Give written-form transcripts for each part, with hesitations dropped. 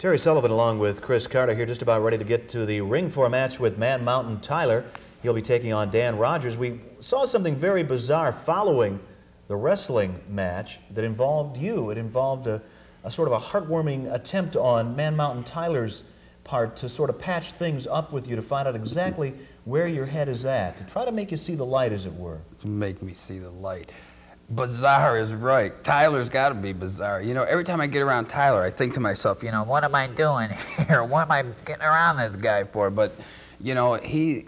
Terry Sullivan along with Chris Carter here, just about ready to get to the ring for a match with Man Mountain Tyler. He'll be taking on Dan Rogers. We saw something very bizarre following the wrestling match that involved you. It involved a sort of a heartwarming attempt on Man Mountain Tyler's part to sort of patch things up with you, to find out exactly where your head is at, to try to make you see the light, as it were. To make me see the light. Bizarre is right. Tyler's got to be bizarre. You know, every time I get around Tyler, I think to myself, you know, what am I doing here? What am I getting around this guy for? But, you know, he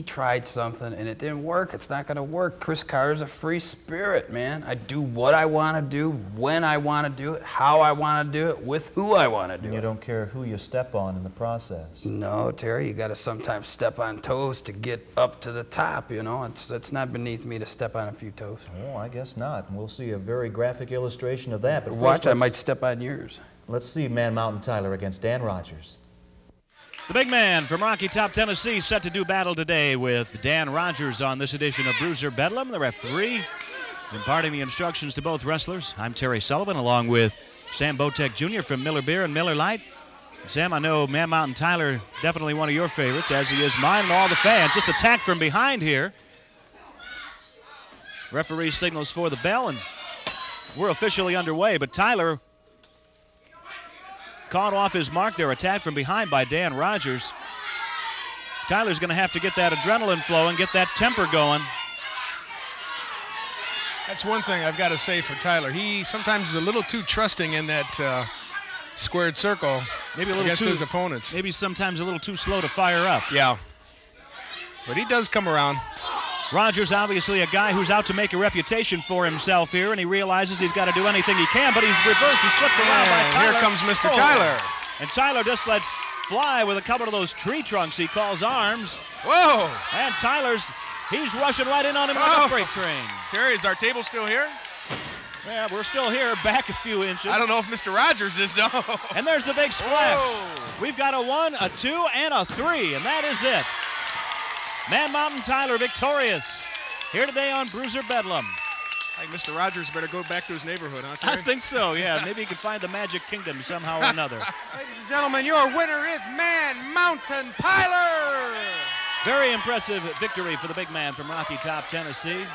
tried something and it didn't work. It's not going to work. Chris Carter's a free spirit, man. I do what I want to do, when I want to do it, how I want to do it, with who I want to do it. And you don't care who you step on in the process. No, Terry, you got to sometimes step on toes to get up to the top, you know. It's not beneath me to step on a few toes. Oh, I guess not. And we'll see a very graphic illustration of that. But first, watch, I might step on yours. Let's see Man Mountain Tyler against Dan Rogers. The big man from Rocky Top, Tennessee, set to do battle today with Dan Rogers on this edition of Bruiser Bedlam. The referee is imparting the instructions to both wrestlers. I'm Terry Sullivan, along with Sam Botek Jr. from Miller Beer and Miller Lite. Sam, I know Man Mountain Tyler, definitely one of your favorites, as he is mine and all the fans. Just attacked from behind here. Referee signals for the bell, and we're officially underway, but Tyler caught off his mark there, attacked from behind by Dan Rogers. Tyler's going to have to get that adrenaline flowing, get that temper going. That's one thing I've got to say for Tyler. He sometimes is a little too trusting in that squared circle, maybe a little against his opponents. Maybe sometimes a little too slow to fire up. Yeah. But he does come around. Rogers, obviously a guy who's out to make a reputation for himself here, and he realizes he's got to do anything he can, but he's reversed. He's flipped around by Tyler. Here comes Mr. Tyler. And Tyler just lets fly with a couple of those tree trunks he calls arms. Whoa! And he's rushing right in on him like a freight train. Terry, is our table still here? Yeah, we're still here, back a few inches. I don't know if Mr. Rogers is, though. And there's the big splash. Whoa. We've got a 1, a 2, and a 3, and that is it. Man Mountain Tyler victorious here today on Bruiser Bedlam. I think Mr. Rogers better go back to his neighborhood, huh, Terry? I think so, yeah. Maybe he can find the Magic Kingdom somehow or another. Ladies and gentlemen, your winner is Man Mountain Tyler! Very impressive victory for the big man from Rocky Top, Tennessee.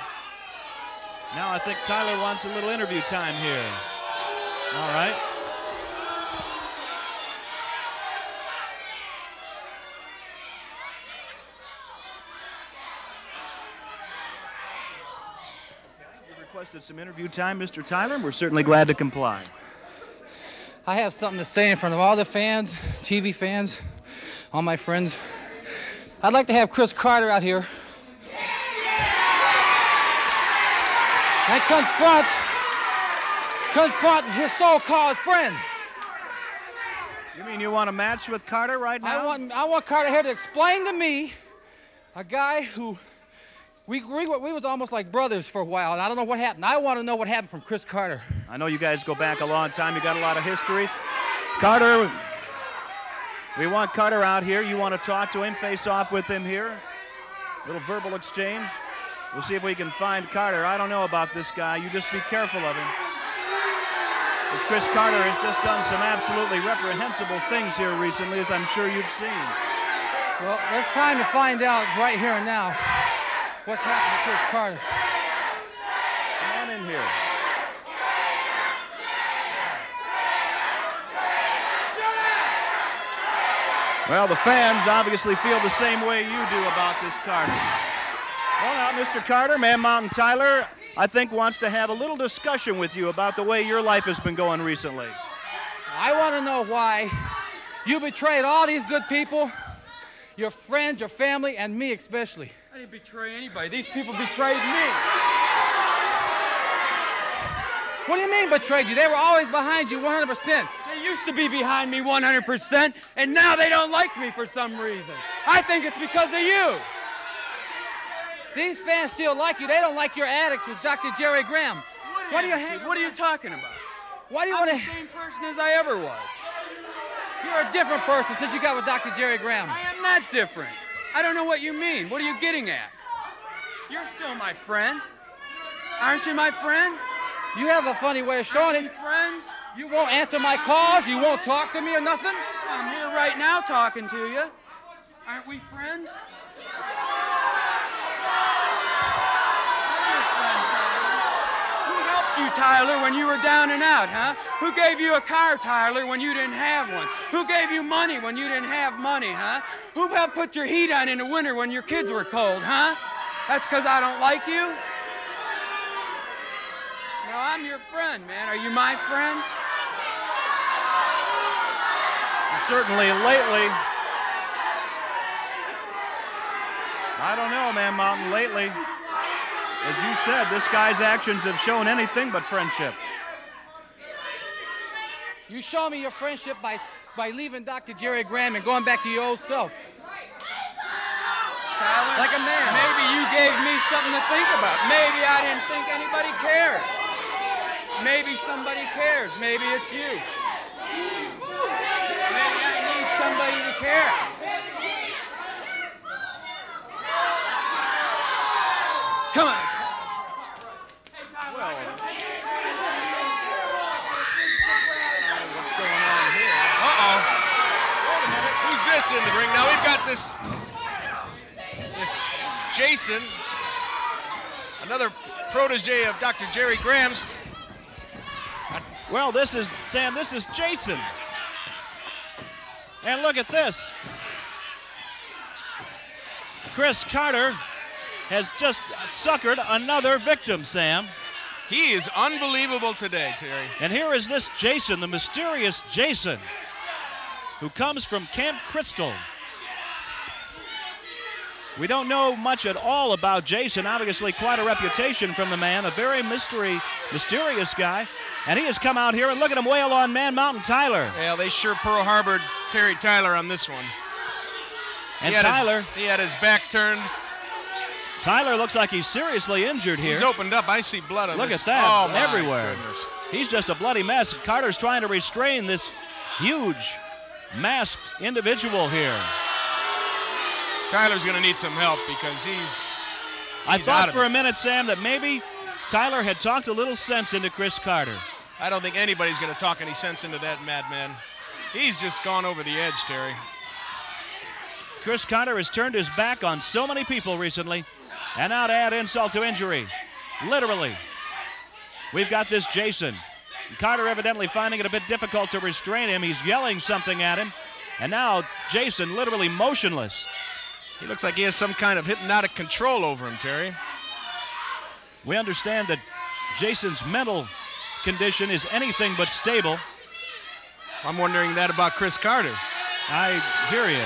Now I think Tyler wants a little interview time here. All right. Requested some interview time, Mr. Tyler. We're certainly glad to comply. I have something to say in front of all the fans, TV fans, all my friends. I'd like to have Chris Carter out here and confront his so-called friend. You mean you want a match with Carter right now? I want Carter here to explain to me, a guy who we was almost like brothers for a while, and I don't know what happened. I want to know what happened from Chris Carter. I know you guys go back a long time. You got a lot of history. Carter, we want Carter out here. You want to talk to him, face off with him here. Little verbal exchange. We'll see if we can find Carter. I don't know about this guy. You just be careful of him. Because Chris Carter has just done some absolutely reprehensible things here recently, as I'm sure you've seen. Well, it's time to find out right here and now what's happened to Chris Carter. Come on in here. Well, the fans obviously feel the same way you do about this Carter. Well, now, Mr. Carter, Man Mountain Tyler, I think wants to have a little discussion with you about the way your life has been going recently. I want to know why you betrayed all these good people, your friends, your family, and me especially. I didn't betray anybody. These people betrayed me. What do you mean betrayed you? They were always behind you 100%. They used to be behind me 100%, and now they don't like me for some reason. I think it's because of you. These fans still like you. They don't like your addicts with Dr. Jerry Graham. What are you talking about? Why do you want to? I'm the same person as I ever was. You're a different person since you got with Dr. Jerry Graham. I am not different. I don't know what you mean. What are you getting at? You're still my friend. Aren't you my friend? You have a funny way of showing it. Friends? You won't answer my calls? You won't talk to me or nothing? I'm here right now talking to you. Aren't we friends? Who helped you, Tyler, when you were down and out, huh? Who gave you a car, Tyler, when you didn't have one? Who gave you money when you didn't have money, huh? Who helped put your heat on in the winter when your kids were cold, huh? That's because I don't like you? No, I'm your friend, man. Are you my friend? Certainly lately, I don't know, Man Mountain, lately, as you said, this guy's actions have shown anything but friendship. You show me your friendship by leaving Dr. Jerry Graham and going back to your old self. Tyler, like a man. Maybe you gave me something to think about. Maybe I didn't think anybody cared. Maybe somebody cares. Maybe it's you. Maybe I need somebody to care. Come on. Well, what's going on here? Uh-oh. Wait a minute. Who's this in the ring? Now we've got this Jason, another protege of Dr. Jerry Graham's. Well, this is Jason. And look at this. Chris Carter has just suckered another victim, Sam. He is unbelievable today, Terry. And here is this Jason, the mysterious Jason, who comes from Camp Crystal. We don't know much at all about Jason. Obviously, quite a reputation from the man, a very mysterious guy. And he has come out here, and look at him wail on Man Mountain Tyler. Yeah, they sure Pearl Harbored Terry Tyler on this one. And he had his back turned. Tyler looks like he's seriously injured here. He's opened up. I see blood on Look this. at that, Oh, my everywhere. goodness. He's just a bloody mess. Carter's trying to restrain this huge, masked individual here. Tyler's going to need some help because he's I thought for it. a minute, Sam, that maybe Tyler had talked a little sense into Chris Carter. I don't think anybody's going to talk any sense into that madman. He's just gone over the edge, Terry. Chris Carter has turned his back on so many people recently, and now to add insult to injury, literally, we've got this Jason. Carter evidently finding it a bit difficult to restrain him. He's yelling something at him, and now Jason literally motionless. He looks like he has some kind of hypnotic control over him, Terry. We understand that Jason's mental condition is anything but stable. I'm wondering that about Chris Carter. I hear you.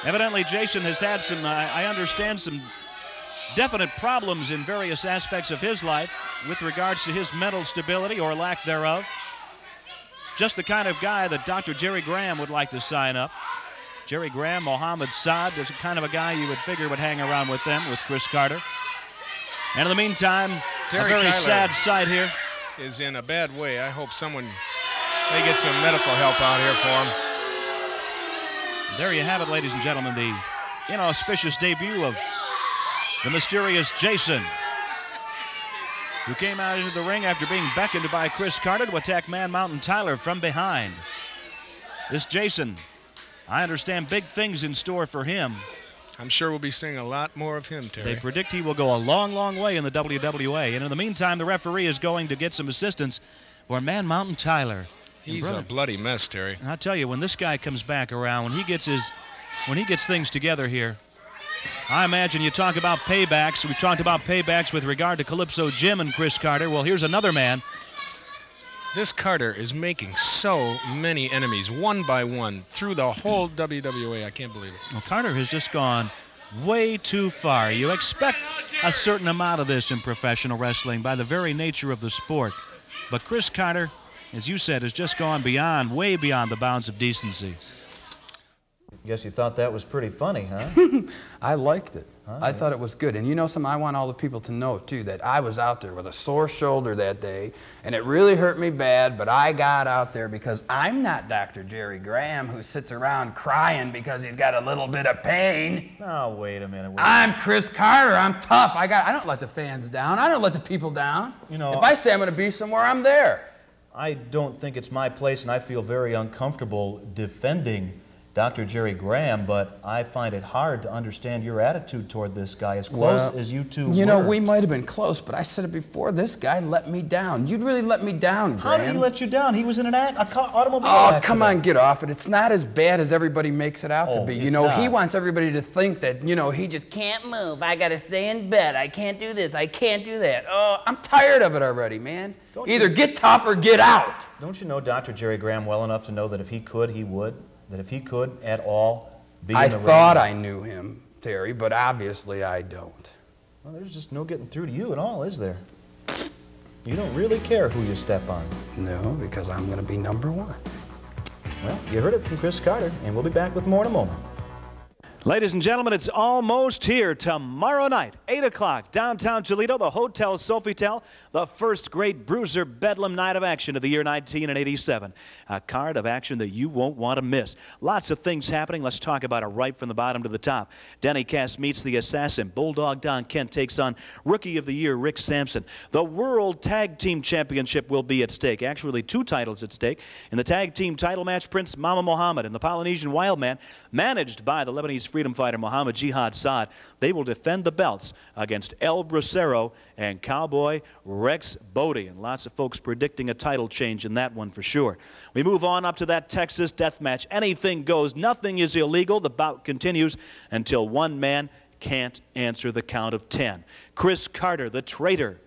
Evidently, Jason has had some, I understand, some definite problems in various aspects of his life with regards to his mental stability or lack thereof. Just the kind of guy that Dr. Jerry Graham would like to sign up. Jerry Graham, Mohammed Saad, there's the kind of a guy you would figure would hang around with them, with Chris Carter. And in the meantime, Terry a very Tyler sad sight here. Is in a bad way. I hope they get some medical help out here for him. There you have it, ladies and gentlemen, the inauspicious debut of the mysterious Jason, who came out into the ring after being beckoned by Chris Carter to attack Man Mountain Tyler from behind. This Jason, I understand big things in store for him. I'm sure we'll be seeing a lot more of him, Terry. They predict he will go a long, long way in the WWA. And in the meantime, the referee is going to get some assistance for Man Mountain Tyler. He's a bloody mess, Terry. And I'll tell you, when this guy comes back around, when he gets things together here, I imagine you talk about paybacks. We talked about paybacks with regard to Calypso Jim and Chris Carter. Well, here's another man. This Carter is making so many enemies, one by one, through the whole WWA. I can't believe it. Well, Carter has just gone way too far. You expect a certain amount of this in professional wrestling by the very nature of the sport. But Chris Carter, as you said, has just gone beyond, way beyond the bounds of decency. Guess you thought that was pretty funny, huh? I liked it. I thought it was good. And you know something, I want all the people to know, too, that I was out there with a sore shoulder that day, and it really hurt me bad, but I got out there because I'm not Dr. Jerry Graham, who sits around crying because he's got a little bit of pain. Oh, wait a minute. I'm Chris Carter. I'm tough. I don't let the fans down. I don't let the people down. You know, if I say I'm going to be somewhere, I'm there. I don't think it's my place, and I feel very uncomfortable defending Dr. Jerry Graham, but I find it hard to understand your attitude toward this guy, as close as you two were. You know, we might have been close, but I said it before, this guy let me down. You'd really let me down, Graham. How did he let you down? He was in an automobile accident. Oh, come on, get off it. It's not as bad as everybody makes it out to be. You know, he wants everybody to think that, you know, he just can't move. I gotta stay in bed. I can't do this. I can't do that. Oh, I'm tired of it already, man. Either get tough or get out. Don't you know Dr. Jerry Graham well enough to know that if he could, he would? That if he could at all be in the ring? I thought I knew him, Terry, but obviously I don't. Well, there's just no getting through to you at all, is there? You don't really care who you step on. No, because I'm going to be #1. Well, you heard it from Chris Carter, and we'll be back with more in a moment. Ladies and gentlemen, it's almost here. Tomorrow night, 8 o'clock, downtown Toledo, the Hotel Sofitel, the first great Bruiser Bedlam night of action of the year 1987. A card of action that you won't want to miss. Lots of things happening. Let's talk about it right from the bottom to the top. Denny Cass meets the Assassin. Bulldog Don Kent takes on Rookie of the Year Rick Sampson. The World Tag Team Championship will be at stake. Actually, 2 titles at stake. In the tag team title match, Prince Mama Muhammad and the Polynesian Wildman, managed by the Lebanese freedom fighter Muhammad Jihad Saad. They will defend the belts against El Bracero and Cowboy Rex Bodie. And lots of folks predicting a title change in that one for sure. We move on up to that Texas death match. Anything goes. Nothing is illegal. The bout continues until one man can't answer the count of 10. Chris Carter, the traitor,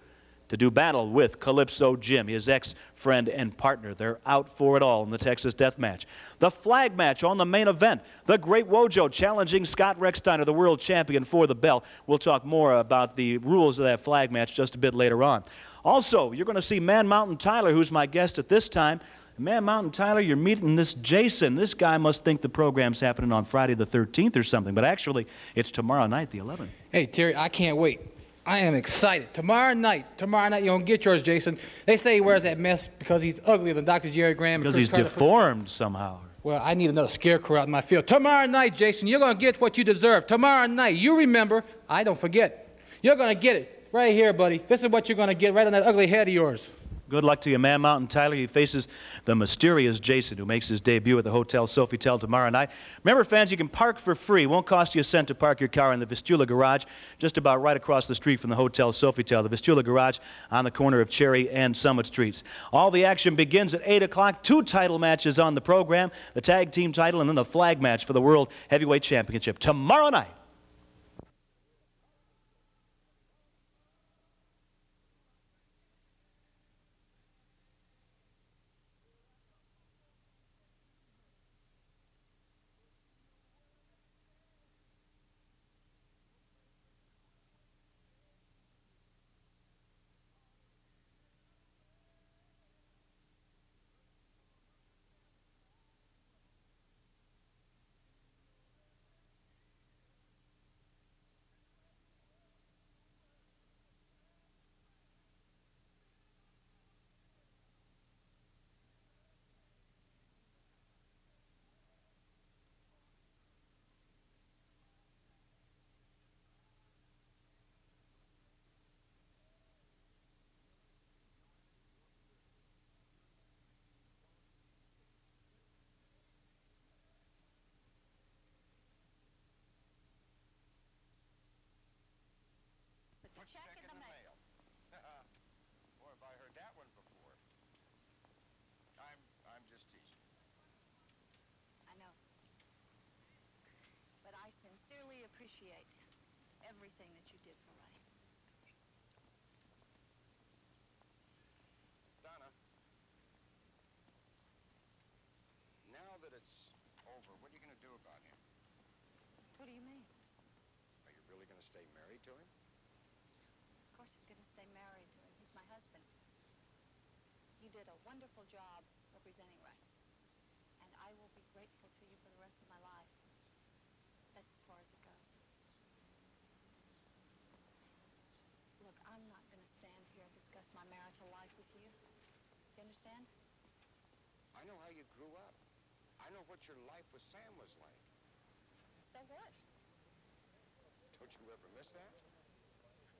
to do battle with Calypso Jim, his ex-friend and partner. They're out for it all in the Texas death match. The flag match on the main event. The Great Wojo challenging Scott Recksteiner, the world champion, for the belt. We'll talk more about the rules of that flag match just a bit later on. Also, you're going to see Man Mountain Tyler, who's my guest at this time. Man Mountain Tyler, you're meeting this Jason. This guy must think the program's happening on Friday the 13th or something, but actually it's tomorrow night, the 11th. Hey, Terry, I can't wait. I am excited. Tomorrow night, you're going to get yours, Jason. They say he wears that mess because he's uglier than Dr. Jerry Graham. Because he's deformed somehow. Well, I need another scarecrow out in my field. Tomorrow night, Jason, you're going to get what you deserve. Tomorrow night, you remember, I don't forget. You're going to get it right here, buddy. This is what you're going to get right on that ugly head of yours. Good luck to you, Man Mountain Tyler. He faces the mysterious Jason, who makes his debut at the Hotel Sofitel tomorrow night. Remember, fans, you can park for free. Won't cost you a cent to park your car in the Vistula Garage, just about right across the street from the Hotel Sofitel. The Vistula Garage on the corner of Cherry and Summit Streets. All the action begins at 8 o'clock. 2 title matches on the program, the tag team title and then the flag match for the World Heavyweight Championship tomorrow night. Check in the mail. Boy, have I heard that one before. I'm just teasing. I know. But I sincerely appreciate everything that you did for Ray. Donna, now that it's over, what are you going to do about him? What do you mean? Are you really going to stay married to him? Of course I'm going to stay married to him. He's my husband. You did a wonderful job representing Ray. And I will be grateful to you for the rest of my life. That's as far as it goes. Look, I'm not going to stand here and discuss my marital life with you. Do you understand? I know how you grew up. I know what your life with Sam was like. So what? Don't you ever miss that?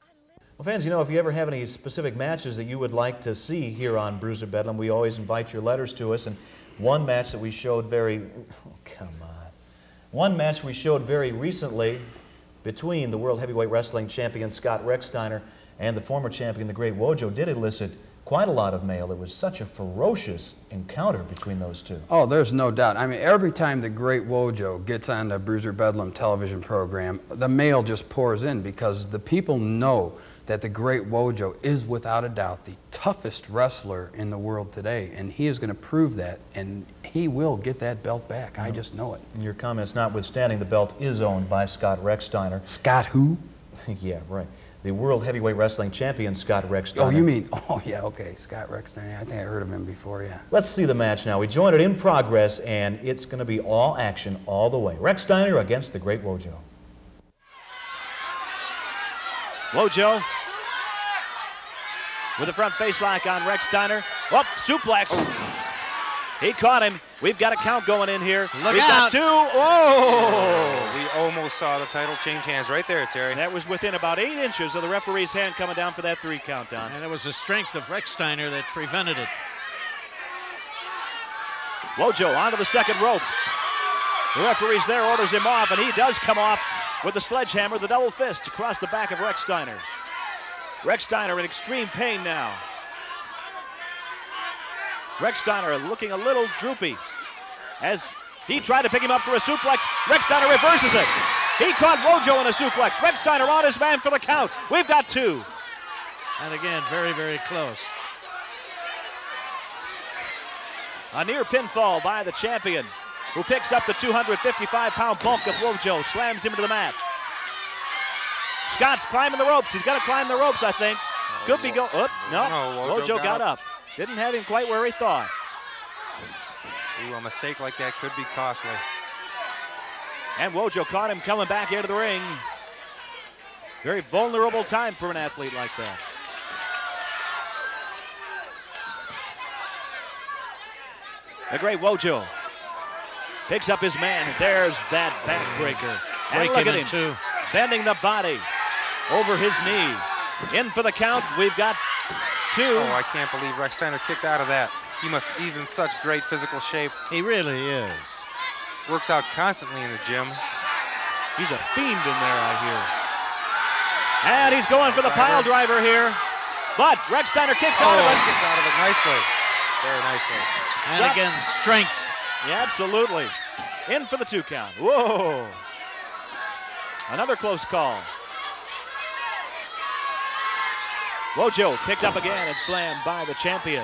I live... Well, fans, you know, if you ever have any specific matches that you would like to see here on Bruiser Bedlam, we always invite your letters to us. And one match that we showed one match we showed very recently between the World Heavyweight Wrestling Champion Scott Rechsteiner and the former champion, the Great Wojo, did elicit quite a lot of mail. It was such a ferocious encounter between those two. Oh, there's no doubt. I mean, every time the Great Wojo gets on the Bruiser Bedlam television program, the mail just pours in because the people know that the Great Wojo is without a doubt the toughest wrestler in the world today, and he is going to prove that, and he will get that belt back. I just know it. And your comments notwithstanding, the belt is owned by Scott Rechsteiner. Scott who? Yeah, right. The World Heavyweight Wrestling Champion, Scott Rechsteiner. Oh, you mean, oh yeah, okay, Scott Rechsteiner. I think I heard of him before, yeah. Let's see the match now. We join it in progress, and it's going to be all action all the way. Rechsteiner against the Great Wojo. Wojo with a front face lock on Rechsteiner. Oh, suplex. He caught him. We've got a count going in here. We've got two. Oh! We almost saw the title change hands right there, Terry. That was within about 8 inches of the referee's hand coming down for that 3 countdown. And it was the strength of Rechsteiner that prevented it. Wojo onto the second rope. The referee's there, orders him off, and he does come off with the sledgehammer, the double fist across the back of Rechsteiner. Rechsteiner in extreme pain now. Rechsteiner looking a little droopy as he tried to pick him up for a suplex. Rechsteiner reverses it. He caught Wojo in a suplex. Rechsteiner on his man for the count. We've got 2. And again, very, very close. A near pinfall by the champion, who picks up the 255-pound bulk of Wojo, slams him into the mat. Scott's climbing the ropes. He's got to climb the ropes, I think. Could be go. Oh, no. Wojo got up. Didn't have him quite where he thought. Ooh, a mistake like that could be costly. And Wojo caught him coming back into the ring. Very vulnerable time for an athlete like that. The Great Wojo picks up his man. There's that backbreaker. And look at him, bending the body over his knee. In for the count. We've got 2. Oh, I can't believe Rechsteiner kicked out of that. He's in such great physical shape. He really is. Works out constantly in the gym. He's a fiend in there, I hear. And he's going for the pile driver here. But Rechsteiner kicks out of it. He gets out of it nicely. Very nicely. And again, strength. Yeah, absolutely. In for the 2 count. Whoa. Another close call. Wojo picked up again and slammed by the champion.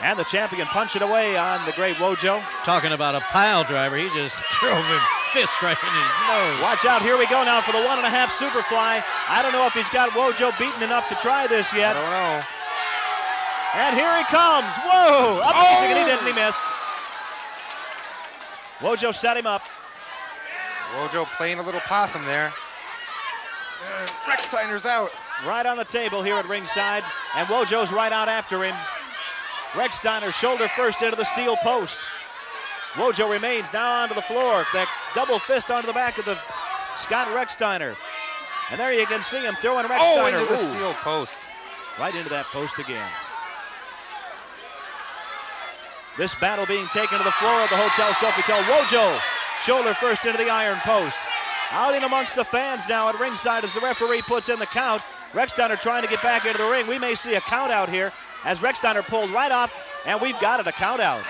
And the champion punching away on the Great Wojo. Talking about a pile driver, he just drove him fist right in his nose. Watch out, here we go now for the 1.5 Superfly. I don't know if he's got Wojo beaten enough to try this yet. I don't know. And here he comes. Whoa! Amazing, and he didn't, he missed. Wojo set him up. Wojo playing a little possum there. Rechsteiner's out. Right on the table here at ringside, and Wojo's right out after him. Rechsteiner shoulder first into the steel post. Wojo remains now onto the floor. That double fist onto the back of the Scott Rechsteiner. And there you can see him throwing Rechsteiner. Oh, into the steel post. Right into that post again. This battle being taken to the floor of the Hotel Sofitel. Wojo, shoulder first into the iron post. Out in amongst the fans now at ringside as the referee puts in the count. Rechsteiner trying to get back into the ring. We may see a count out here as Rechsteiner pulled right off, and we've got it, a count out.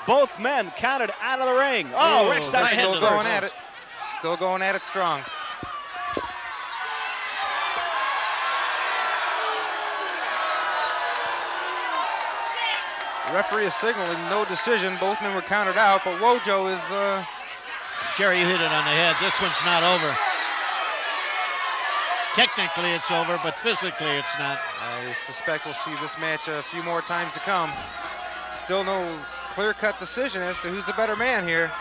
Both men counted out of the ring. Oh, Rechsteiner still going at it. Still going at it strong. The referee is signaling no decision. Both men were counted out, but Wojo is... Jerry, you hit it on the head. This one's not over. Technically it's over, but physically it's not. I suspect we'll see this match a few more times to come. Still no clear-cut decision as to who's the better man here.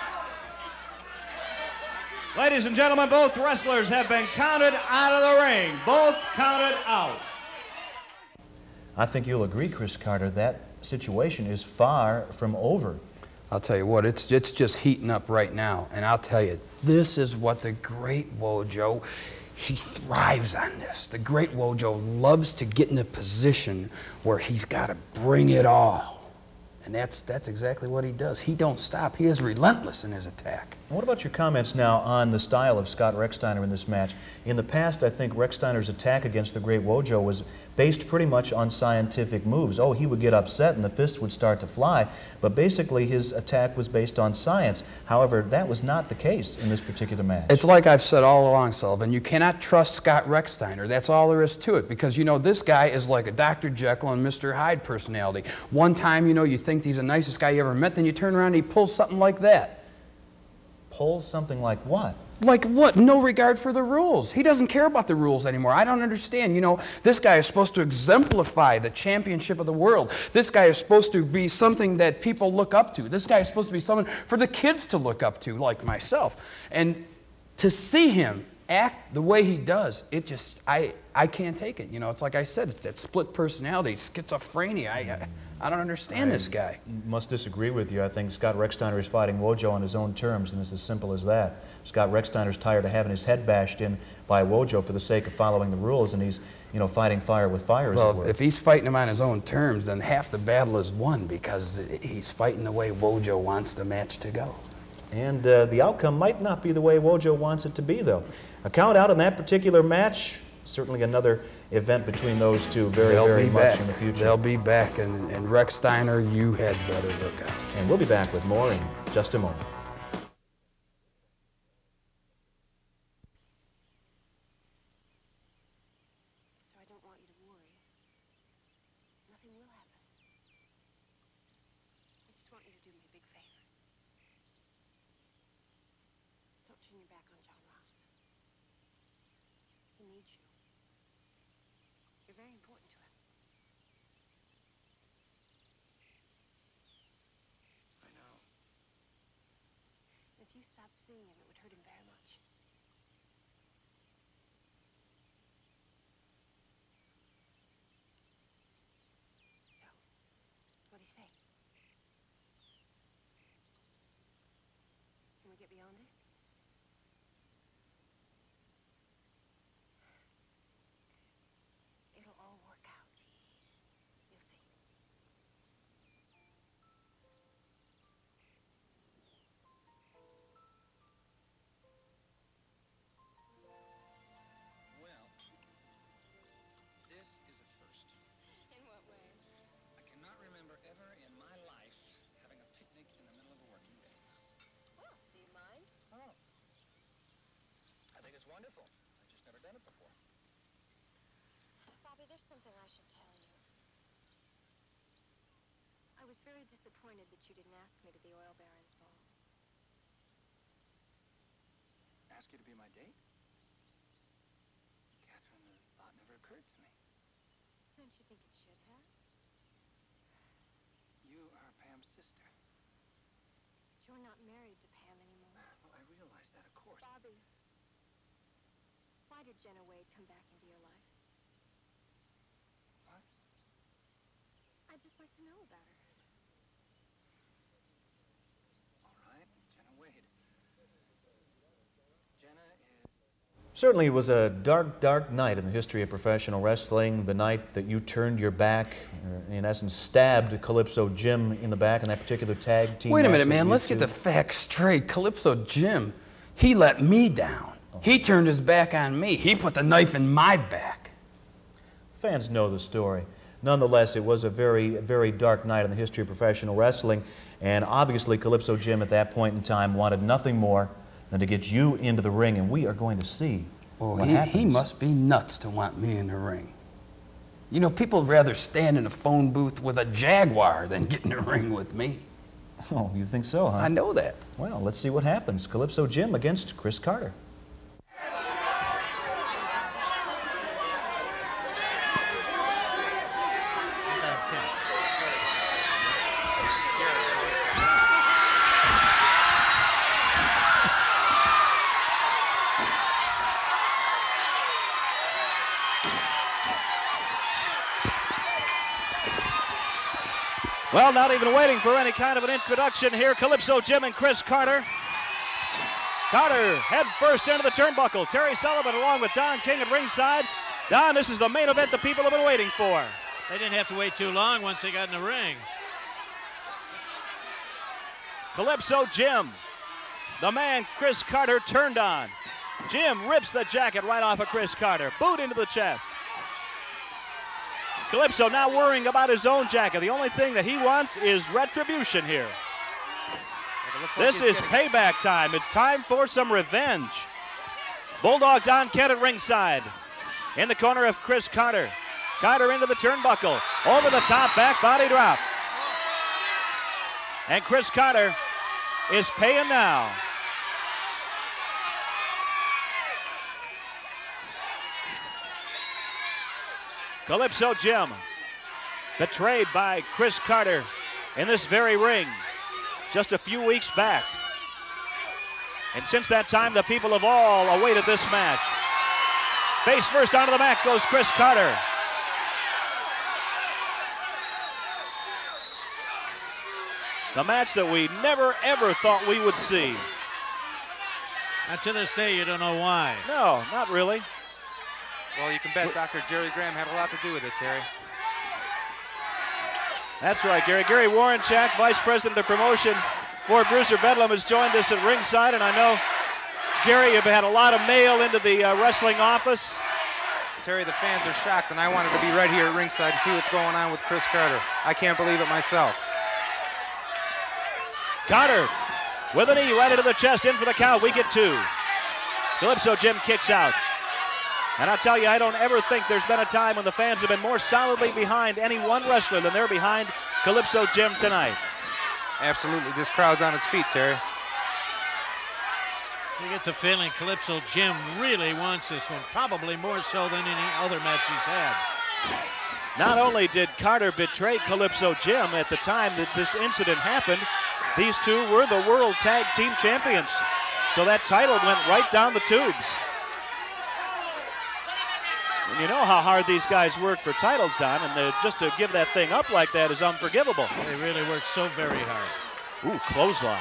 Ladies and gentlemen, both wrestlers have been counted out of the ring. Both counted out. I think you'll agree, Chris Carter, that situation is far from over. I'll tell you what, it's just heating up right now. And I'll tell you, this is what the great Wojo, he thrives on this. The great Wojo loves to get in a position where he's got to bring it all. And that's exactly what he does. He don't stop. He is relentless in his attack. What about your comments now on the style of Scott Rechsteiner in this match? In the past, I think Rechsteiner's attack against the great Wojo was based pretty much on scientific moves. Oh, he would get upset and the fist would start to fly, but basically his attack was based on science. However, that was not the case in this particular match. It's like I've said all along, Sullivan, you cannot trust Scott Rechsteiner. That's all there is to it, because, you know, this guy is like a Dr. Jekyll and Mr. Hyde personality. One time, you know, you think he's the nicest guy you ever met, then you turn around and he pulls something like that. Pulls something like what? Like what? No regard for the rules. He doesn't care about the rules anymore. I don't understand. You know, this guy is supposed to exemplify the championship of the world. This guy is supposed to be something that people look up to. This guy is supposed to be someone for the kids to look up to, like myself. And to see him act the way he does, it just, I can't take it. You know, it's like I said, it's that split personality, schizophrenia. I don't understand this guy. Must disagree with you. I think Scott Rechsteiner is fighting Wojo on his own terms, and it's as simple as that. Scott Rechsteiner's tired of having his head bashed in by Wojo for the sake of following the rules, and he's, you know, fighting fire with fire, as it Well, were. if he's fighting him on his own terms, then half the battle is won, because he's fighting the way Wojo wants the match to go. And the outcome might not be the way Wojo wants it to be, though. A count out in that particular match. Certainly another event between those two very much in the future. They'll be back, and Rechsteiner, you had better look out. And we'll be back with more in just a moment. So I don't want you to worry. Nothing will happen. I just want you to do me a big favor. Don't turn your back on John Ross. He needs you. You're very important to him. I know. If you stopped seeing him, it would hurt him very much. So, what do you say? Can we get beyond this? It'll all work out. You'll see. Well, this is a first. In what way? I cannot remember ever in my life having a picnic in the middle of a working day. Well, do you mind? Oh. I think it's wonderful. I've just never done it before. Bobby, there's something I should tell you. I was very disappointed that you didn't ask me to the oil baron's ball. Ask you to be my date? Catherine, the thought never occurred to me. Don't you think it should have? You are Pam's sister. But you're not married to Pam anymore. Well, I realize that, of course. Bobby, why did Jenna Wade come back into your life? What? I'd just like to know about her. All right, Jenna Wade. Jenna is... Certainly it was a dark, dark night in the history of professional wrestling. The night that you turned your back, or in essence stabbed Calypso Jim in the back in that particular tag team. Wait a match minute, that man. you Let's two- get the facts straight. Calypso Jim, he let me down. He turned his back on me. He put the knife in my back. Fans know the story. Nonetheless, it was a very, very dark night in the history of professional wrestling, and obviously Calypso Jim at that point in time wanted nothing more than to get you into the ring, and we are going to see what happens. He must be nuts to want me in the ring. You know, people would rather stand in a phone booth with a Jaguar than get in the ring with me. Oh, you think so, huh? I know that. Well, let's see what happens. Calypso Jim against Chris Carter. Well, not even waiting for any kind of an introduction here. Calypso Jim and Chris Carter. Carter head first into the turnbuckle. Terry Sullivan along with Don King at ringside. Don, this is the main event the people have been waiting for. They didn't have to wait too long once they got in the ring. Calypso Jim, the man Chris Carter turned on. Jim rips the jacket right off of Chris Carter. Boot into the chest. Calypso now worrying about his own jacket. The only thing that he wants is retribution here. This is payback time. It's time for some revenge. Bulldog Don Kent at ringside. In the corner of Chris Carter. Carter into the turnbuckle. Over the top, back body drop. And Chris Carter is paying now. Calypso Jim, betrayed by Chris Carter in this very ring just a few weeks back. And since that time, the people have all awaited this match. Face first onto the mat goes Chris Carter. The match that we never, ever thought we would see. And to this day, you don't know why. No, not really. Well, you can bet Dr. Jerry Graham had a lot to do with it, Terry. That's right, Gary. Gary Warrenchak, Vice President of Promotions for Bruiser Bedlam, has joined us at ringside, and I know, Gary, you've had a lot of mail into the wrestling office. Terry, the fans are shocked, and I wanted to be right here at ringside to see what's going on with Chris Carter. I can't believe it myself. Carter with a knee right into the chest, in for the count. We get two. Calypso Jim kicks out. And I'll tell you, I don't ever think there's been a time when the fans have been more solidly behind any one wrestler than they're behind Calypso Jim tonight. Absolutely. This crowd's on its feet, Terry. You get the feeling Calypso Jim really wants this one, probably more so than any other match he's had. Not only did Carter betray Calypso Jim at the time that this incident happened, these two were the World Tag Team Champions. So that title went right down the tubes. And you know how hard these guys work for titles, Don, and just to give that thing up like that is unforgivable. They really work so very hard. Ooh, clothesline.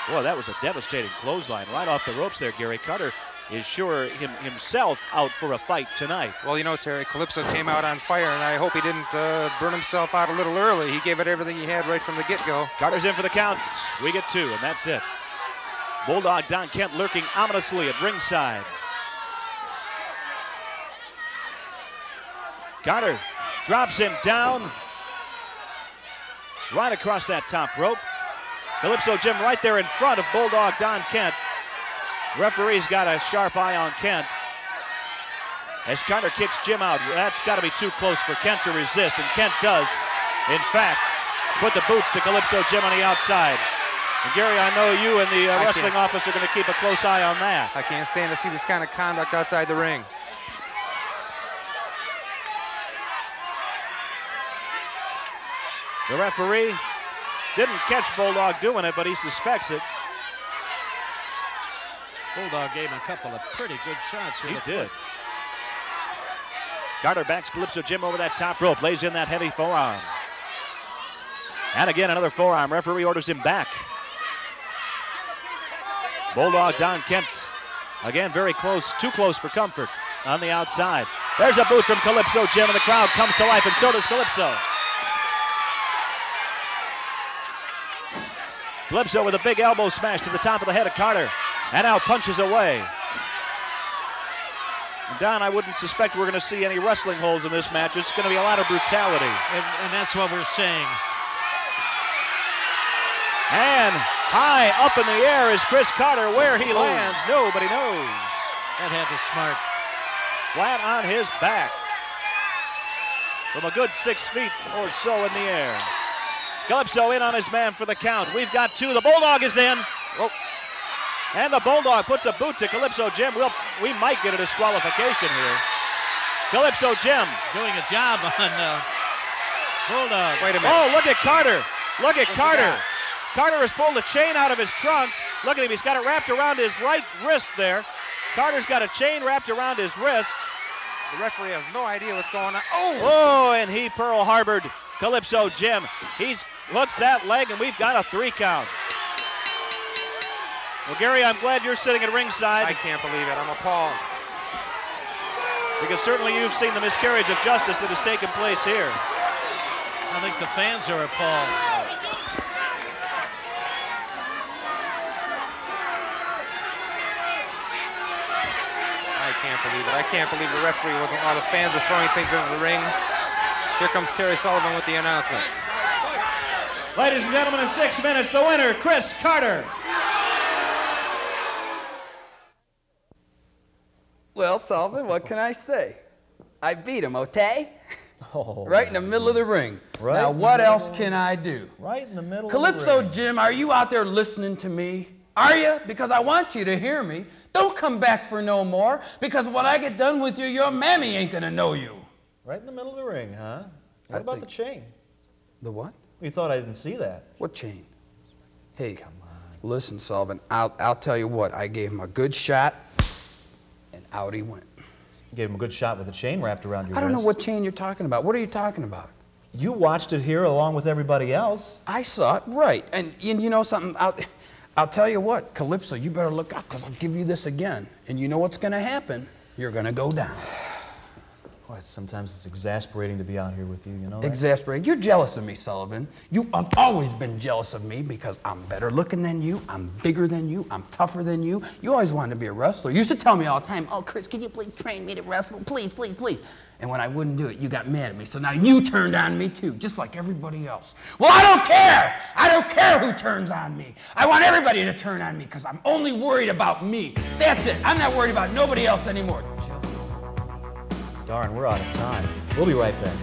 Boy, that was a devastating clothesline right off the ropes there, Gary. Carter is sure himself out for a fight tonight. Well, you know, Terry, Calypso came out on fire, and I hope he didn't burn himself out a little early. He gave it everything he had right from the get-go. Carter's in for the count. We get two, and that's it. Bulldog Don Kent lurking ominously at ringside. Carter drops him down right across that top rope. Calypso Jim right there in front of Bulldog Don Kent. Referee's got a sharp eye on Kent. As Carter kicks Jim out, that's got to be too close for Kent to resist, and Kent does, in fact, put the boots to Calypso Jim on the outside. And Gary, I know you and the wrestling office are going to keep a close eye on that. I can't stand to see this kind of conduct outside the ring. The referee didn't catch Bulldog doing it, but he suspects it. Bulldog gave him a couple of pretty good shots. He did. Carter backs Calypso Jim over that top rope, lays in that heavy forearm. And again, another forearm. Referee orders him back. Bulldog Don Kent, again, very close, too close for comfort on the outside. There's a boot from Calypso Jim, and the crowd comes to life, and so does Calypso. Calypso with a big elbow smash to the top of the head of Carter, and now punches away. And Don, I wouldn't suspect we're going to see any wrestling holds in this match. It's going to be a lot of brutality. And that's what we're saying. And high up in the air is Chris Carter. Where he lands, nobody knows. That had the smart. Flat on his back. From a good 6 feet or so in the air. Calypso in on his man for the count. We've got two. The Bulldog is in. Oh. And the Bulldog puts a boot to Calypso Jim. We might get a disqualification here. Calypso Jim doing a job on Bulldog. Wait a minute. Oh, look at Carter. Look at Carter. Carter has pulled a chain out of his trunks. Look at him. He's got it wrapped around his right wrist there. Carter's got a chain wrapped around his wrist. The referee has no idea what's going on. Oh, and he Pearl Harbored Calypso Jim. He's Hooks that leg, and we've got a 3 count. Well, Gary, I'm glad you're sitting at ringside. I can't believe it. I'm appalled. Because certainly you've seen the miscarriage of justice that has taken place here. I think the fans are appalled. I can't believe it. I can't believe the referee wasn't, while the fans were throwing things into the ring. Here comes Terry Sullivan with the announcement. Ladies and gentlemen, in 6 minutes, the winner, Chris Carter. Well, Sullivan, what can I say? I beat him, okay? Oh, right in the middle of the ring. Right now, what else can I do? Right in the middle Calypso of the ring. Jim, are you out there listening to me? Are you? Because I want you to hear me. Don't come back for no more, because when I get done with you, your mammy ain't gonna know you. Right in the middle of the ring, huh? What about the chain? The what? You thought I didn't see that. What chain? Hey, come on. Listen, Sullivan, I'll tell you what. I gave him a good shot, and out he went. You gave him a good shot with a chain wrapped around your wrist. I don't know what chain you're talking about. What are you talking about? You watched it here along with everybody else. I saw it, right. And you know something? I'll tell you what, Calypso, you better look out, because I'll give you this again. And you know what's going to happen? You're going to go down. Boy, sometimes it's exasperating to be out here with you, you know that? Exasperating. You're jealous of me, Sullivan. You have always been jealous of me because I'm better looking than you, I'm bigger than you, I'm tougher than you. You always wanted to be a wrestler. You used to tell me all the time, oh, Chris, can you please train me to wrestle? Please, please, please. And when I wouldn't do it, you got mad at me. So now you turned on me too, just like everybody else. Well, I don't care. I don't care who turns on me. I want everybody to turn on me because I'm only worried about me. That's it. I'm not worried about nobody else anymore. Darn, we're out of time. We'll be right back.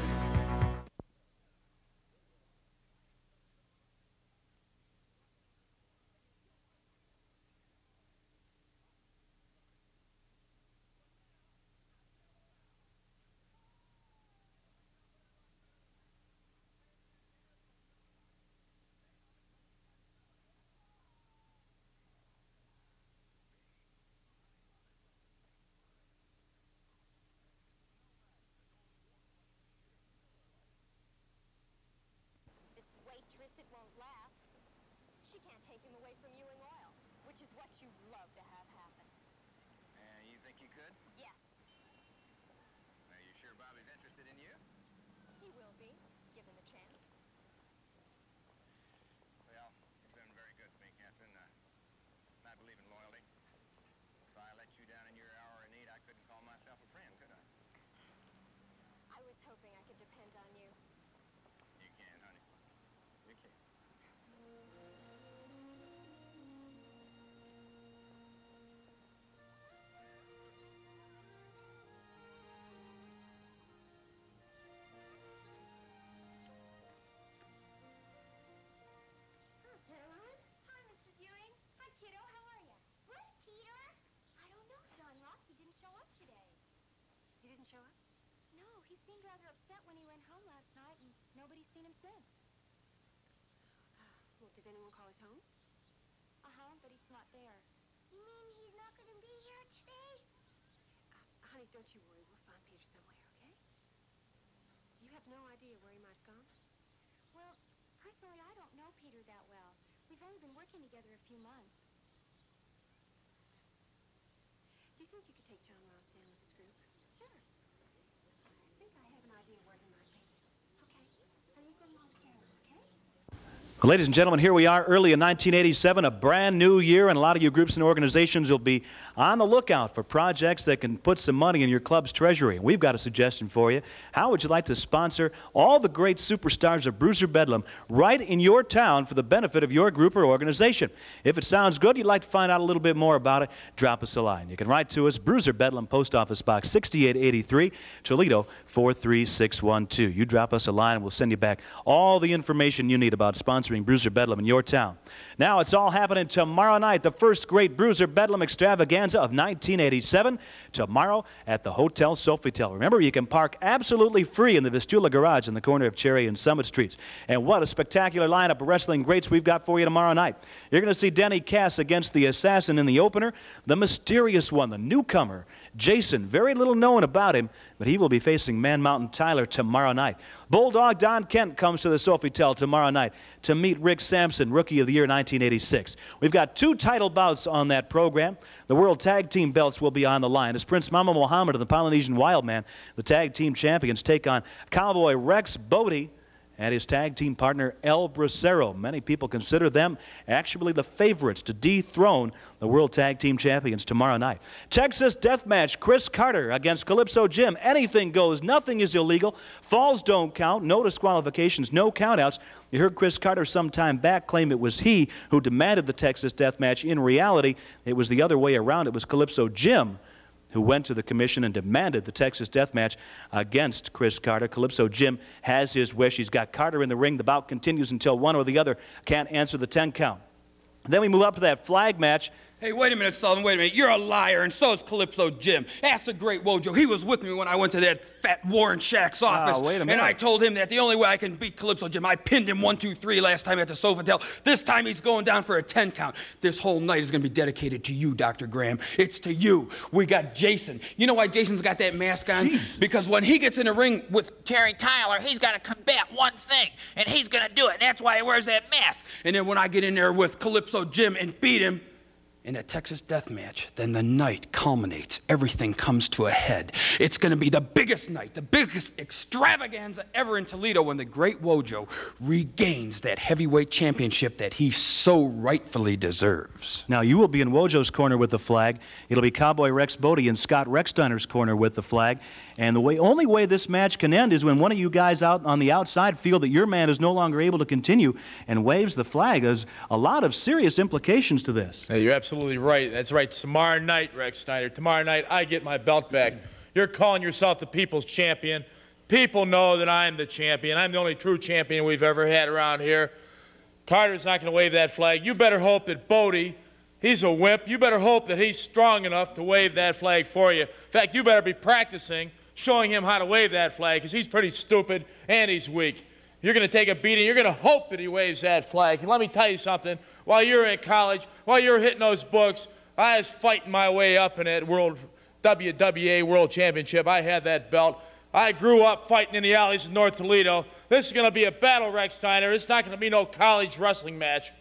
It won't last. She can't take him away from you and Loyal, which is what you'd love to have happen. You think you could? Yes. Are you sure Bobby's interested in you? He will be, given the chance. Well, you've been very good to me, Captain. I believe in loyalty. If I let you down in your hour of need, I couldn't call myself a friend, could I? I was hoping I could depend on you. You can, honey. You can. Caroline? Hi, Mrs. Ewing. Hi, kiddo. How are you? Where's Peter? I don't know, John Ross. He didn't show up today. He didn't show up? No, he seemed rather upset when he went home last night, and nobody's seen him since. Well, did anyone call his home? Uh-huh, but he's not there. You mean he's not going to be here today? Honey, don't you worry. We'll find Peter somewhere, okay? You have no idea where he might have gone? Well, personally, I don't know Peter that well. We've only been working together a few months. Do you think you could take John Ross down with this group? Sure. I think I have an idea where he might be. Okay. I'll leave them all to Caroline, okay? Ladies and gentlemen, here we are early in 1987, a brand new year, and a lot of you groups and organizations will be on the lookout for projects that can put some money in your club's treasury. We've got a suggestion for you. How would you like to sponsor all the great superstars of Bruiser Bedlam right in your town for the benefit of your group or organization? If it sounds good, you'd like to find out a little bit more about it, drop us a line. You can write to us, Bruiser Bedlam, Post Office Box 6883, Toledo 43612. You drop us a line and we'll send you back all the information you need about sponsoring Bruiser Bedlam in your town. Now it's all happening tomorrow night, the first great Bruiser Bedlam extravaganza of 1987, tomorrow at the Hotel Sofitel. Remember, you can park absolutely free in the Vistula Garage in the corner of Cherry and Summit Streets. And what a spectacular lineup of wrestling greats we've got for you tomorrow night. You're going to see Denny Cass against the Assassin in the opener, the mysterious one, the newcomer, Jason. Very little known about him, but he will be facing Man Mountain Tyler tomorrow night. Bulldog Don Kent comes to the Sofitel tomorrow night to meet Rick Sampson, Rookie of the Year 1986. We've got 2 title bouts on that program. The World Tag Team belts will be on the line as Prince Mama Muhammad and the Polynesian Wildman, the tag team champions, take on Cowboy Rex Bodie and his tag team partner El Bracero. Many people consider them actually the favorites to dethrone the World Tag Team Champions tomorrow night. Texas Death Match, Chris Carter against Calypso Jim. Anything goes, nothing is illegal. Falls don't count, no disqualifications, no countouts. You heard Chris Carter some time back claim it was he who demanded the Texas Death Match. In reality, it was the other way around. It was Calypso Jim who went to the commission and demanded the Texas Death Match against Chris Carter. Calypso Jim has his wish. He's got Carter in the ring. The bout continues until one or the other can't answer the 10 count. Then we move up to that flag match. Hey, wait a minute, Sullivan, wait a minute. You're a liar, and so is Calypso Jim. Ask the great Wojo. He was with me when I went to that fat Warren Shack's office. Wait a minute. And I told him that the only way I can beat Calypso Jim, I pinned him 1, 2, 3 last time at the Sofitel. This time he's going down for a 10 count. This whole night is going to be dedicated to you, Dr. Graham. It's to you. We got Jason. You know why Jason's got that mask on? Jesus. Because when he gets in the ring with Terry Tyler, he's got to combat one thing, and he's going to do it, and that's why he wears that mask. And then when I get in there with Calypso Jim and beat him in a Texas Death Match, then the night culminates. Everything comes to a head. It's going to be the biggest night, the biggest extravaganza ever in Toledo when the great Wojo regains that heavyweight championship that he so rightfully deserves. Now, you will be in Wojo's corner with the flag. It'll be Cowboy Rex Bodie in Scott Rexsteiner's corner with the flag. And the only way this match can end is when one of you guys out on the outside feel that your man is no longer able to continue and waves the flag. There's a lot of serious implications to this. Hey, you're absolutely right. That's right. Tomorrow night, Rex Steiner, tomorrow night I get my belt back. You're calling yourself the people's champion. People know that I'm the champion. I'm the only true champion we've ever had around here. Carter's not going to wave that flag. You better hope that Bodie, he's a wimp. You better hope that he's strong enough to wave that flag for you. In fact, you better be practicing showing him how to wave that flag because he's pretty stupid and he's weak. You're going to take a beating. You're going to hope that he waves that flag. And let me tell you something. While you're in college, while you're hitting those books, I was fighting my way up in that WWA World Championship. I had that belt. I grew up fighting in the alleys of North Toledo. This is going to be a battle, Rex Steiner. It's not going to be no college wrestling match.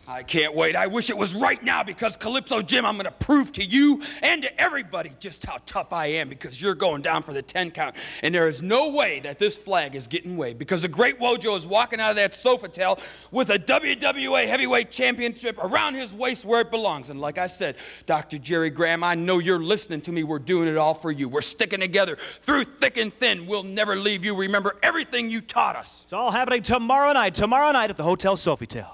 I can't wait. I wish it was right now because Calypso Jim, I'm going to prove to you and to everybody just how tough I am because you're going down for the 10 count. And there is no way that this flag is getting waved because the great Wojo is walking out of that Sofitel with a WWA Heavyweight Championship around his waist where it belongs. And like I said, Dr. Jerry Graham, I know you're listening to me. We're doing it all for you. We're sticking together through thick and thin. We'll never leave you. Remember everything you taught us. It's all happening tomorrow night at the Hotel Sofitel.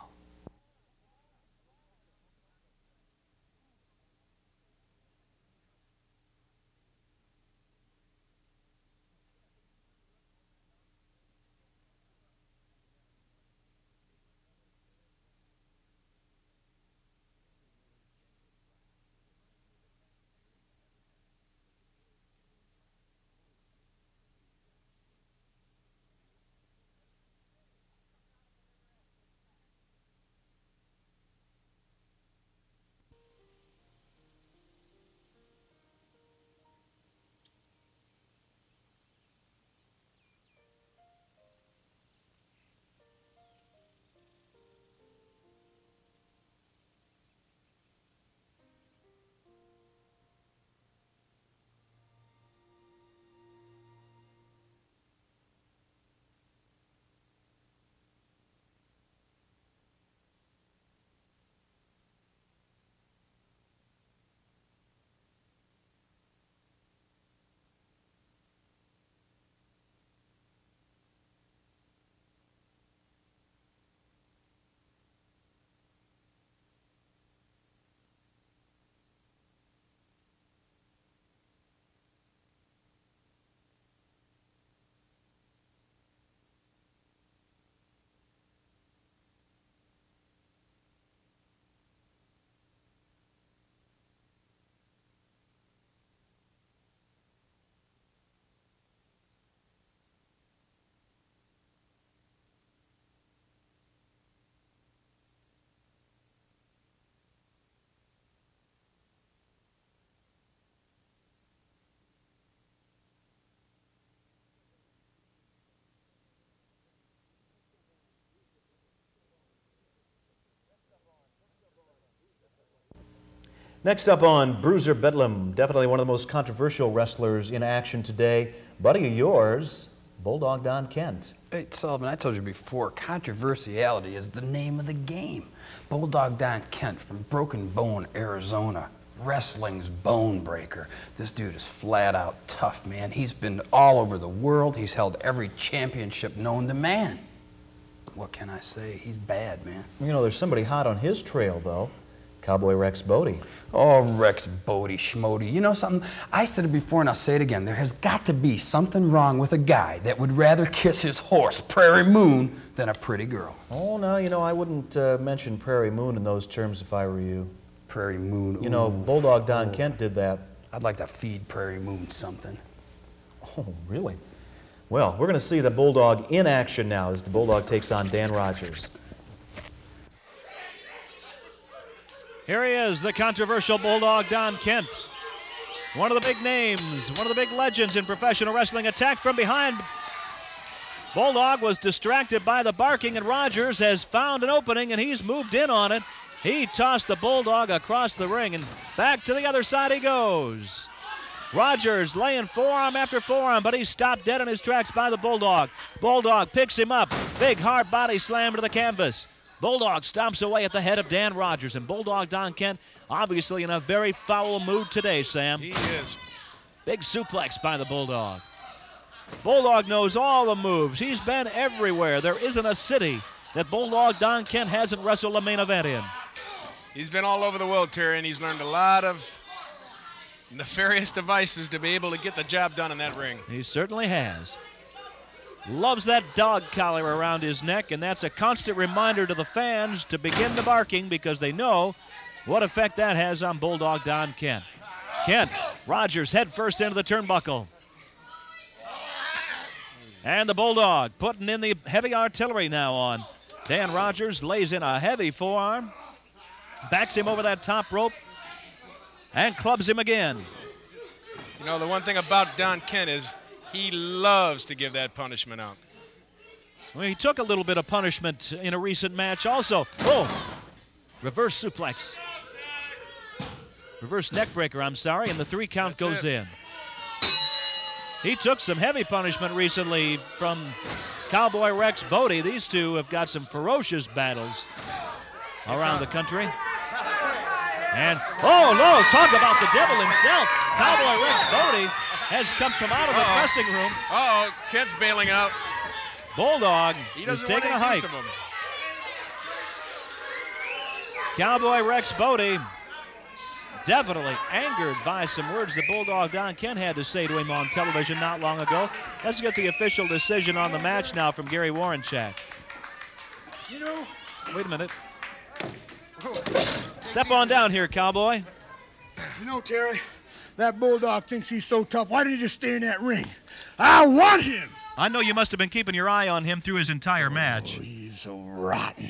Next up on Bruiser Bedlam, definitely one of the most controversial wrestlers in action today. Buddy of yours, Bulldog Don Kent. Hey, Sullivan, I told you before, controversiality is the name of the game. Bulldog Don Kent from Broken Bone, Arizona. Wrestling's bone breaker. This dude is flat out tough, man. He's been all over the world. He's held every championship known to man. What can I say? He's bad, man. You know, there's somebody hot on his trail, though. Cowboy Rex Bodie. Oh, Rex Bodie, Schmody. You know something? I said it before and I'll say it again. There has got to be something wrong with a guy that would rather kiss his horse, Prairie Moon, than a pretty girl. Oh, no, you know, I wouldn't mention Prairie Moon in those terms if I were you. Prairie Moon. You know, Bulldog Don Kent did that. I'd like to feed Prairie Moon something. Oh, really? Well, we're going to see the Bulldog in action now as the Bulldog takes on Dan Rogers. Here he is, the controversial Bulldog Don Kent. One of the big names, one of the big legends in professional wrestling. Attacked from behind. Bulldog was distracted by the barking, and Rogers has found an opening, and he's moved in on it. He tossed the Bulldog across the ring, and back to the other side he goes. Rogers laying forearm after forearm, but he's stopped dead in his tracks by the Bulldog. Bulldog picks him up. Big hard body slam to the canvas. Bulldog stomps away at the head of Dan Rogers, and Bulldog Don Kent obviously in a very foul mood today, Sam. He is. Big suplex by the Bulldog. Bulldog knows all the moves. He's been everywhere. There isn't a city that Bulldog Don Kent hasn't wrestled a main event in. He's been all over the world, Terry, and he's learned a lot of nefarious devices to be able to get the job done in that ring. He certainly has. Loves that dog collar around his neck, and that's a constant reminder to the fans to begin the barking because they know what effect that has on Bulldog Don Kent. Kent, Rogers head first into the turnbuckle. And the Bulldog putting in the heavy artillery now on Dan Rogers, lays in a heavy forearm, backs him over that top rope, and clubs him again. You know, the one thing about Don Kent is he loves to give that punishment out. Well, he took a little bit of punishment in a recent match also. Oh, reverse suplex. Reverse neck breaker, I'm sorry, and the 3 count goes in. He took some heavy punishment recently from Cowboy Rex Bodie. These two have got some ferocious battles around the country. And, oh no, talk about the devil himself. Cowboy Rex Bodie has come from out of the dressing room. Uh-oh, Kent's bailing out. Bulldog is taking a hike. Cowboy Rex Bodie definitely angered by some words that Bulldog Don Kent had to say to him on television not long ago. Let's get the official decision on the match now from Gary Warrenchak. You know, wait a minute. Step on down here, Cowboy. You know, Terry, that Bulldog thinks he's so tough. Why didn't he just stay in that ring? I want him. I know you must have been keeping your eye on him through his entire match. Oh, he's so rotten.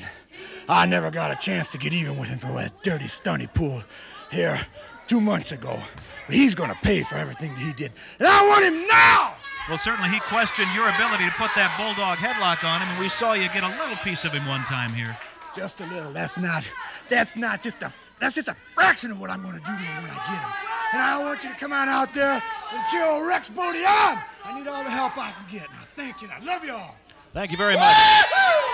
I never got a chance to get even with him for that dirty stunt he pulled here 2 months ago. But he's going to pay for everything that he did. And I want him now! Well, certainly he questioned your ability to put that Bulldog headlock on him, and we saw you get a little piece of him one time here. Just a little. That's just a fraction of what I'm going to do to him when I get him. And I want you to come out there and cheer Rex Bodie on. I need all the help I can get. Now, thank you. I love you all. Thank you very much,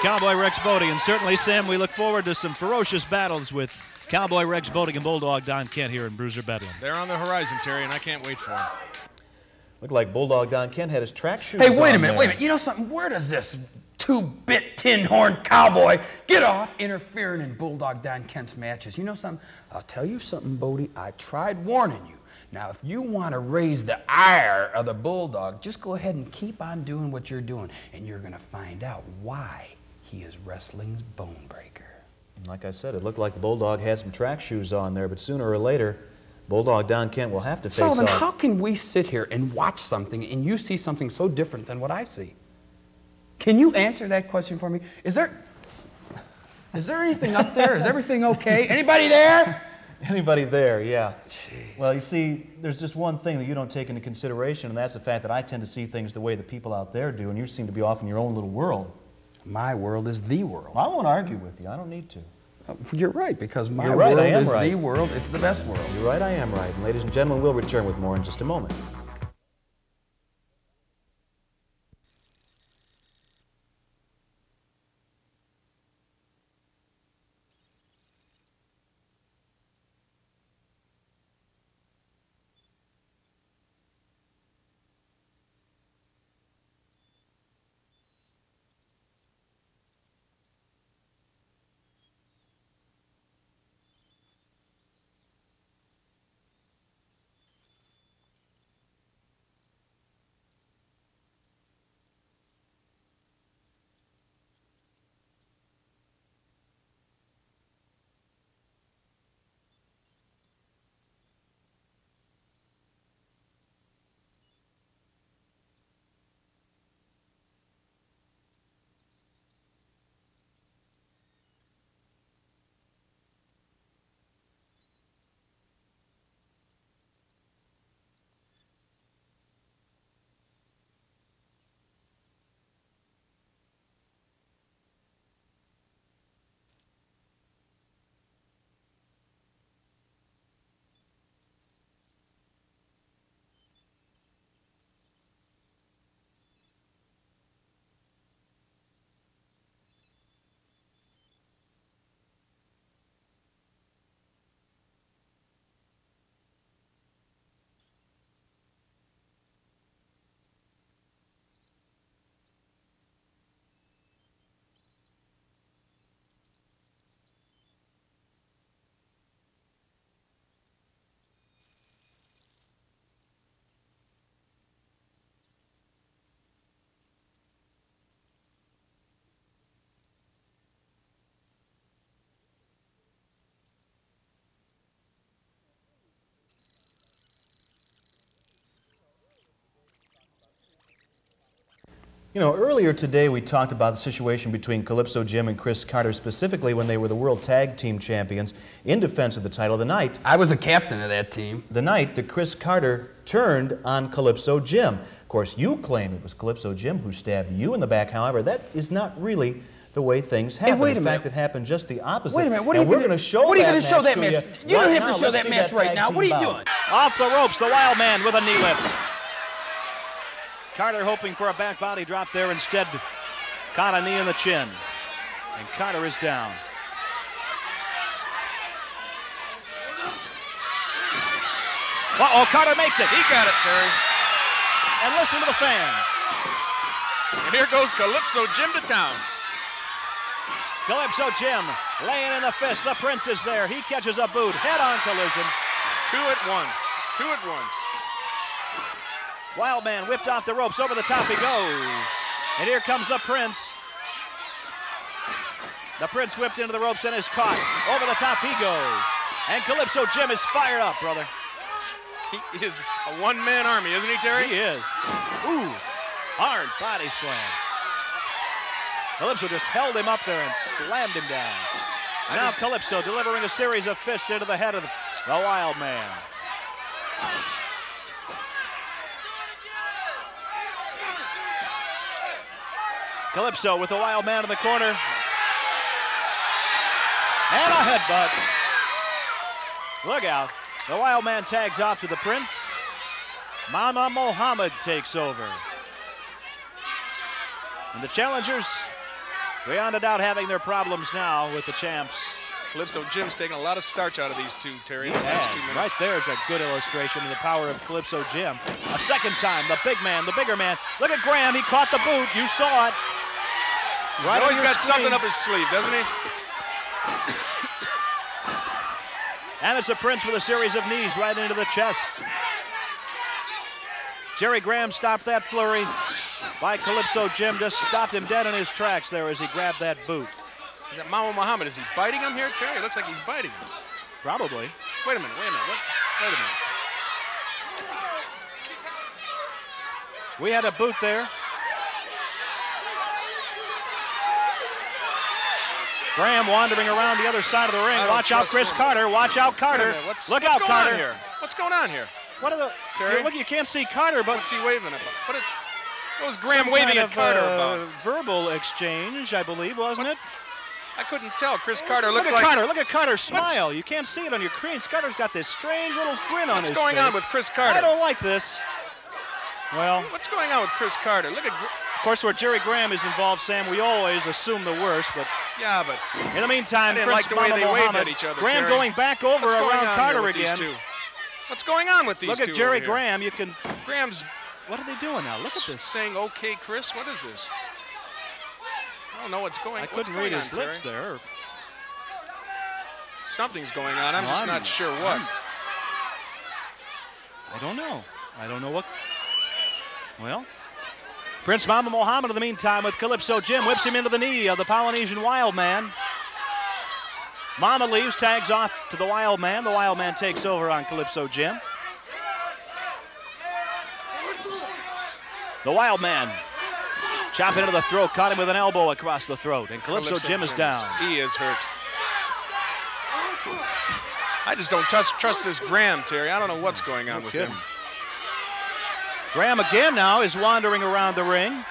Cowboy Rex Bodie. And certainly, Sam, we look forward to some ferocious battles with Cowboy Rex Bodie and Bulldog Don Kent here in Bruiser Bedlam. They're on the horizon, Terry, and I can't wait for them. Looked like Bulldog Don Kent had his track shoes on. Hey, wait a minute. You know something? Where does this two-bit tin-horn cowboy get off interfering in Bulldog Don Kent's matches? You know something? I'll tell you something, Bodie. I tried warning you. Now, if you want to raise the ire of the Bulldog, just go ahead and keep on doing what you're doing, and you're going to find out why he is wrestling's bone breaker. Like I said, it looked like the Bulldog had some track shoes on there, but sooner or later, Bulldog Don Kent will have to face Sullivan, off. how can we sit here and watch something and you see something so different than what I see? Can you answer that question for me? Is there anything up there? Is everything okay? Anybody there? Anybody there, yeah. Jeez. Well, you see, there's just one thing that you don't take into consideration, and that's the fact that I tend to see things the way the people out there do, and you seem to be off in your own little world. My world is the world. I won't argue with you. I don't need to. You're right, because my You're right, world I am is right. the world. It's the best world. You're right, I am right. And ladies and gentlemen, we'll return with more in just a moment. You know, earlier today we talked about the situation between Calypso Jim and Chris Carter, specifically when they were the World Tag Team Champions in defense of the title. The night I was a captain of that team. The night that Chris Carter turned on Calypso Jim. Of course, you claim it was Calypso Jim who stabbed you in the back. However, that is not really the way things happen. Hey, wait a in minute. fact, it happened just the opposite. Wait a minute. What are and you we're going to show What are you that going to show that match match? to You don't right have to now. show Let's that see match right tag now. team What are you bout. doing? Off the ropes, the Wild Man with a knee lift. Carter hoping for a back body drop there, instead caught a knee in the chin. And Carter is down. Uh-oh, Carter makes it. He got it, Terry. And listen to the fans. And here goes Calypso Jim to town. Calypso Jim laying in the fist. The Prince is there. He catches a boot. Head-on collision. 2 at 1. 2 at once. Wild Man whipped off the ropes. Over the top he goes. And here comes the Prince. The Prince whipped into the ropes and is caught. Over the top he goes. And Calypso Jim is fired up, brother. He is a one-man army, isn't he, Terry? He is. Ooh, hard body slam. Calypso just held him up there and slammed him down. Now Calypso delivering a series of fists into the head of the Wild Man. Calypso with the Wild Man in the corner. And a headbutt. Look out. The Wild Man tags off to the Prince. Mama Mohammed takes over. And the challengers, beyond a doubt, having their problems now with the champs. Calypso Jim's taking a lot of starch out of these two, Terry. He in the last has. 2 minutes. Right there is a good illustration of the power of Calypso Jim. A second time, the big man, the bigger man. Look at Graham, he caught the boot. You saw it. He's Right always on your got screen. something up his sleeve, doesn't he? And it's the Prince with a series of knees right into the chest. Jerry Graham stopped that flurry by Calypso Jim, just stopped him dead in his tracks there as he grabbed that boot. Is that Mama Muhammad? Is he biting him here, Terry? It looks like he's biting him. Probably. Wait a minute, wait a minute. Wait a minute. We had a boot there. Graham wandering around the other side of the ring. Watch out, Chris Carter. Watch out, Carter. Look out, going Carter. on here? What's going on here? What are the... Terry? Look, you can't see Carter, but... What's he waving about? What was Graham some waving kind at of, Carter about? Verbal exchange, I believe, wasn't it? I couldn't tell. Chris Carter Look looked at like... Carter. Look at Carter's smile. You can't see it on your screen. Carter's got this strange little grin on his face. What's going on with Chris Carter? I don't like this. Well, what's going on with Chris Carter? Look at... Of course, where Jerry Graham is involved, Sam, we always assume the worst, but... Yeah, but... In the meantime, I didn't Prince like the way they waved at each other, Graham Terry. going back over What's going around on Carter here with again. these two? What's going on with these two? Look at Jerry over here? Graham. You can... Graham's... What are they doing now? Look at this. Saying, okay, Chris, what is this? I don't know what's going on. I couldn't read his lips there. Something's going on. I'm just not sure what. I don't know. I don't know what. Well, Prince Mama Muhammad in the meantime with Calypso Jim whips him into the knee of the Polynesian Wild Man. Mama leaves, tags off to the Wild Man. The Wild Man takes over on Calypso Jim. The Wild Man chopping into the throat, caught him with an elbow across the throat, and Calypso Jim is down. He is hurt. I just don't trust this Graham, Terry. I don't know what's going on with him. Graham again now is wandering around the ring.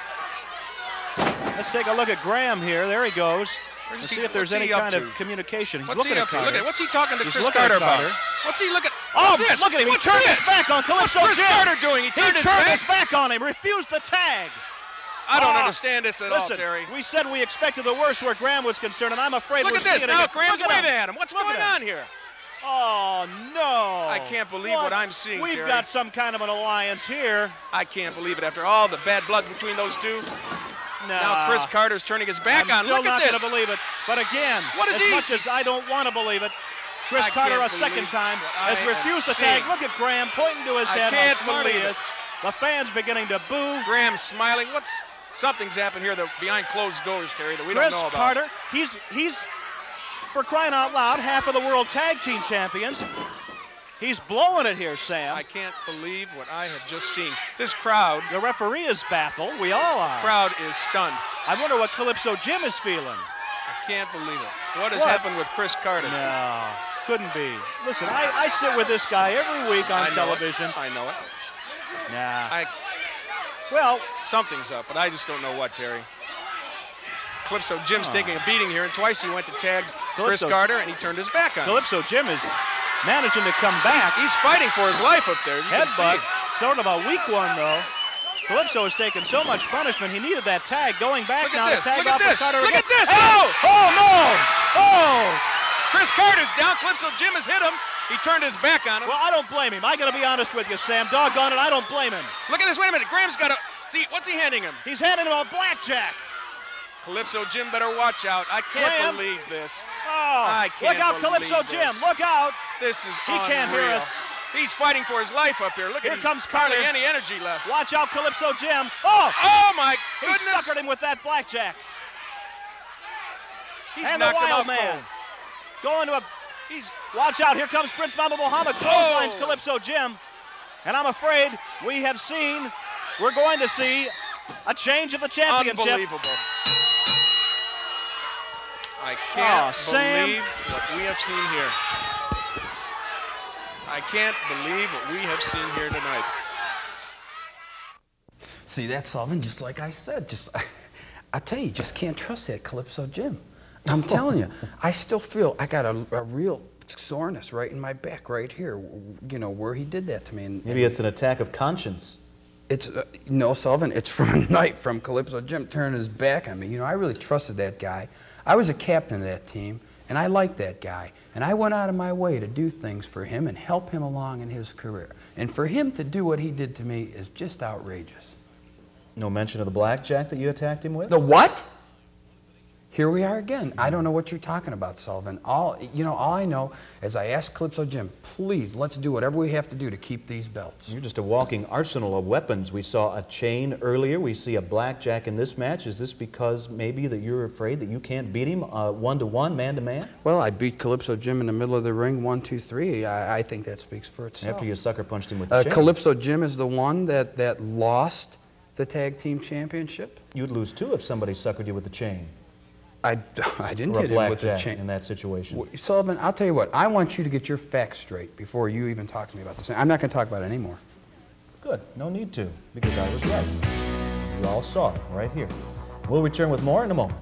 Let's take a look at Graham here. There he goes. Let's see if there's any kind of communication. He's looking at Carter. Look at what's he talking to He's Chris looking Carter at Carter. about? What's he looking? Oh, this? look at him. He What's turned this? his back on Calypso What's Chris Jim. Carter doing? He turned his back on him. Refused the tag. I don't understand this at all, Listen, Terry. we said we expected the worst where Graham was concerned, and I'm afraid Look we're at this. seeing it Now again. Graham's Look at waving him. at him. What's Look going at on here? Oh, no. I can't believe what I'm seeing, We've Terry. got some kind of an alliance here. I can't believe it after all the bad blood between those two. No. Now Chris Carter's turning his back on. Still Look at not this. going to believe it. But again, What is as he much as I don't want to believe it, Chris I Carter a can't second believe time what has I refused am the tag. seeing. Look at Graham pointing to his I head can't how smart he believe it. is. The fans beginning to boo. Graham smiling. Something's happened here behind closed doors, Terry, that we Chris don't know about. Carter, he's for crying out loud, half of the world tag team champions. He's blowing it here, Sam. I can't believe what I have just seen. This crowd. The referee is baffled. We all are. Crowd is stunned. I wonder what Calypso Jim is feeling. I can't believe it. What has happened with Chris Carter? No, couldn't be. Listen, I sit with this guy every week on television. I know it. Nah. Well, something's up, but I just don't know what, Terry. Calypso Jim's taking a beating here, and twice he went to tag Chris Carter, and he turned his back on him. Calypso Jim is managing to come back. He's fighting for his life up there. Headbutt, sort of a weak one, though. Calypso has taken so much punishment, he needed that tag. Going back now to tag off with Carter. Look again. at this! Oh! Oh, no! Oh! Chris Carter's down. Calypso Jim has hit him. He turned his back on him. Well, I don't blame him. I got to be honest with you, Sam. Doggone it, I don't blame him. Look at this. Wait a minute. Graham's got a... See, what's he handing him? He's handing him a blackjack. Calypso Jim better watch out. I can't Graham. believe this. Oh, I can't look out, Calypso believe Jim. this. Look out. This is He can't hear unreal. us. He's fighting for his life up here. Look Here at comes Carter. Hardly any energy left. Watch out, Calypso Jim. Oh! Oh, my He goodness. suckered him with that blackjack. He's and the knocked him Wild out Man. cold. Going to a... Watch out, here comes Prince Mama Muhammad. Clotheslines Calypso Jim. And I'm afraid we're going to see a change of the championship. Unbelievable. I can't Sam. believe what we have seen here. I can't believe what we have seen here tonight. See, that's Sullivan, just like I said. I tell you, just can't trust that Calypso Jim. I'm telling you, I still feel I got a real soreness right in my back, right here, you know, where he did that to me. Maybe it's an attack of conscience. It's, no, Sullivan, it's from a night from Calypso Jim turning his back on me. You know, I really trusted that guy. I was a captain of that team, and I liked that guy. And I went out of my way to do things for him and help him along in his career. And for him to do what he did to me is just outrageous. No mention of the blackjack that you attacked him with? The what? Here we are again. I don't know what you're talking about, Sullivan. All I know is I asked Calypso Jim, please, let's do whatever we have to do to keep these belts. You're just a walking arsenal of weapons. We saw a chain earlier. We see a blackjack in this match. Is this because maybe that you're afraid that you can't beat him one-to-one, man-to-man? Well, I beat Calypso Jim in the middle of the ring, 1, 2, 3. I think that speaks for itself. After you sucker punched him with the chain. Calypso Jim is the one that lost the tag team championship. You'd lose too if somebody suckered you with the chain. I didn't or hit a him with the blackjack chain. in that situation. Well, Sullivan, I'll tell you what. I want you to get your facts straight before you even talk to me about this. I'm not going to talk about it anymore. Good. No need to, because I was right. You all saw it right here. We'll return with more in a moment.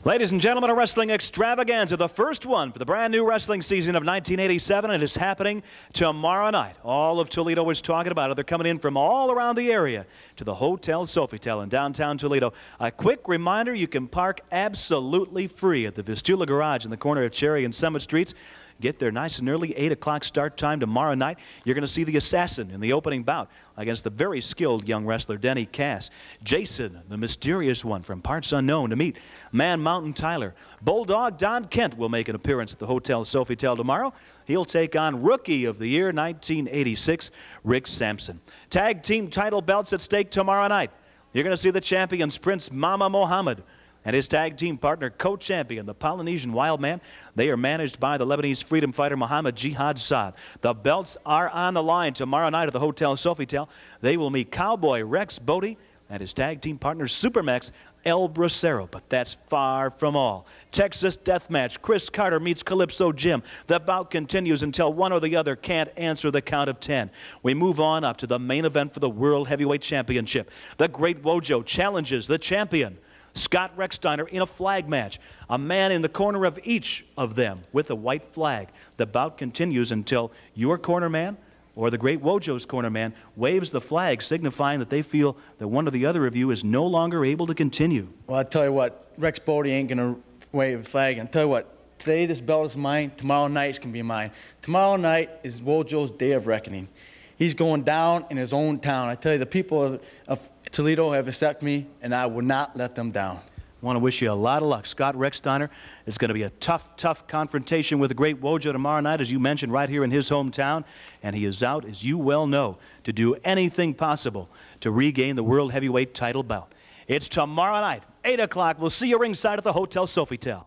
Ladies and gentlemen, a wrestling extravaganza, the first one for the brand new wrestling season of 1987. It is happening tomorrow night. All of Toledo is talking about it. They're coming in from all around the area to the Hotel Sofitel in downtown Toledo. A quick reminder, you can park absolutely free at the Vistula Garage in the corner of Cherry and Summit Streets. Get there nice and early, 8 o'clock start time tomorrow night. You're going to see the Assassin in the opening bout against the very skilled young wrestler Denny Cass. Jason, the mysterious one from parts unknown, to meet Man Mountain Tyler. Bulldog Don Kent will make an appearance at the Hotel Sofitel tomorrow. He'll take on Rookie of the Year 1986, Rick Sampson. Tag team title belts at stake tomorrow night. You're going to see the champions Prince Mama Mohammed and his tag team partner, co-champion, the Polynesian Wildman. They are managed by the Lebanese freedom fighter Muhammad Jihad Saad. The belts are on the line tomorrow night at the Hotel Sofitel. They will meet Cowboy Rex Bodie and his tag team partner, Supermax El Bracero. But that's far from all. Texas Death Match. Chris Carter meets Calypso Jim. The bout continues until one or the other can't answer the count of 10. We move on up to the main event for the World Heavyweight Championship. The Great Wojo challenges the champion, Scott Recksteiner, in a flag match. A man in the corner of each of them with a white flag. The bout continues until your corner man or the Great Wojo's corner man waves the flag, signifying that they feel that one or the other of you is no longer able to continue. Well, I tell you what, Rex Bodie ain't going to wave a flag. And I tell you what, today this belt is mine. Tomorrow night it's going to be mine. Tomorrow night is Wojo's day of reckoning. He's going down in his own town. I tell you, the people of Toledo have accepted me, and I will not let them down. I want to wish you a lot of luck. Scott Recksteiner, it's going to be a tough confrontation with the Great Wojo tomorrow night, as you mentioned, right here in his hometown. And he is out, as you well know, to do anything possible to regain the World Heavyweight title bout. It's tomorrow night, 8 o'clock. We'll see you ringside at the Hotel Sofitel.